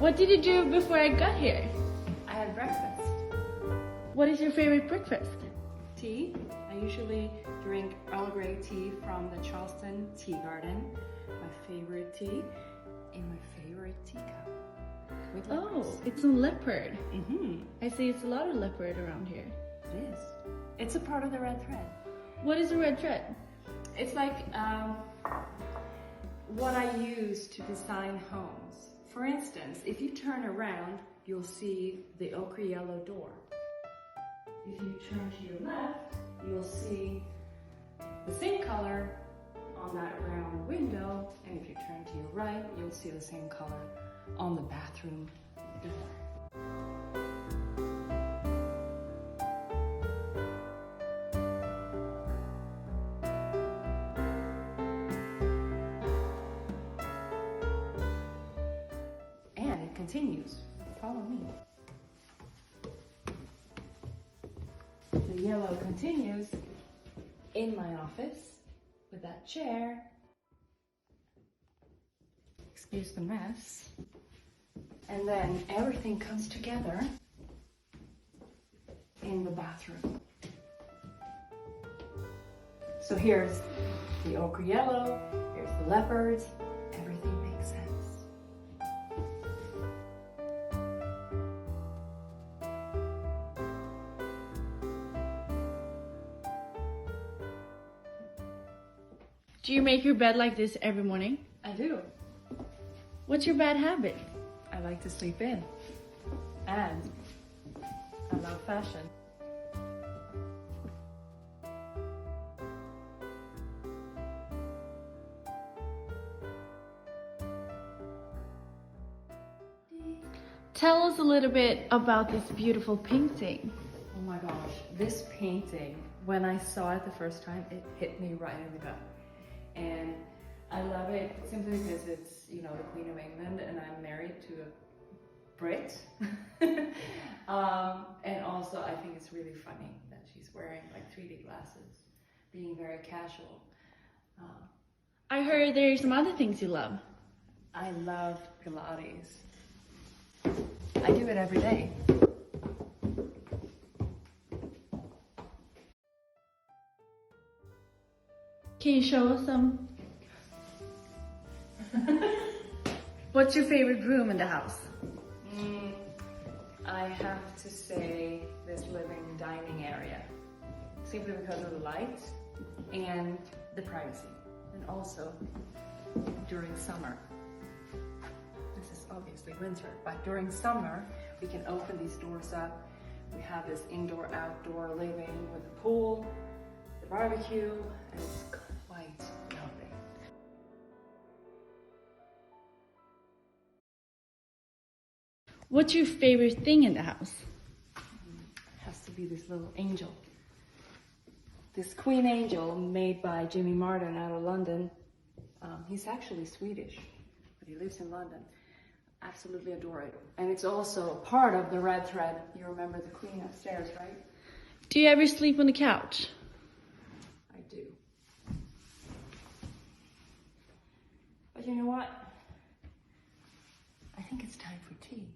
What did you do before I got here? I had breakfast. What is your favorite breakfast? Tea. I usually drink Earl Grey tea from the Charleston Tea Garden. My favorite tea in my favorite teacup. With Oh, leopards. it's some leopard. Mm-hmm. I see it's a lot of leopard around here. It is. It's a part of the red thread. What is a red thread? It's like what I use to design homes. For instance, if you turn around, you'll see the ochre yellow door. If you turn to your left, you'll see the same color on that round window. And if you turn to your right, you'll see the same color on the bathroom door. And it continues. Follow me. The yellow continues in my office with that chair. Excuse the mess. And then everything comes together in the bathroom. So here's the ochre yellow, here's the leopards, everything makes sense. Do you make your bed like this every morning? I do. What's your bad habit? I like to sleep in. And I love fashion. Tell us a little bit about this beautiful painting. Oh my gosh, this painting, when I saw it the first time, it hit me right in the gut. And I love it simply because it's, you know, the Queen of England and I'm married to a Brit. And also I think it's really funny that she's wearing like 3D glasses, being very casual. I heard there's some other things you love. I love Pilates. I do it every day. Can you show us some? What's your favorite room in the house? I have to say this living dining area, simply because of the light and the privacy, and also during summer. This is obviously winter, but during summer we can open these doors up. We have this indoor-outdoor living with the pool, the barbecue, and it's quite lovely. What's your favorite thing in the house? It has to be this little angel. This queen angel made by Jimmy Martin out of London. He's actually Swedish, but he lives in London. Absolutely adore it. And it's also part of the red thread. You remember the queen upstairs, right? Do you ever sleep on the couch? I do. But you know what? I think it's time for tea.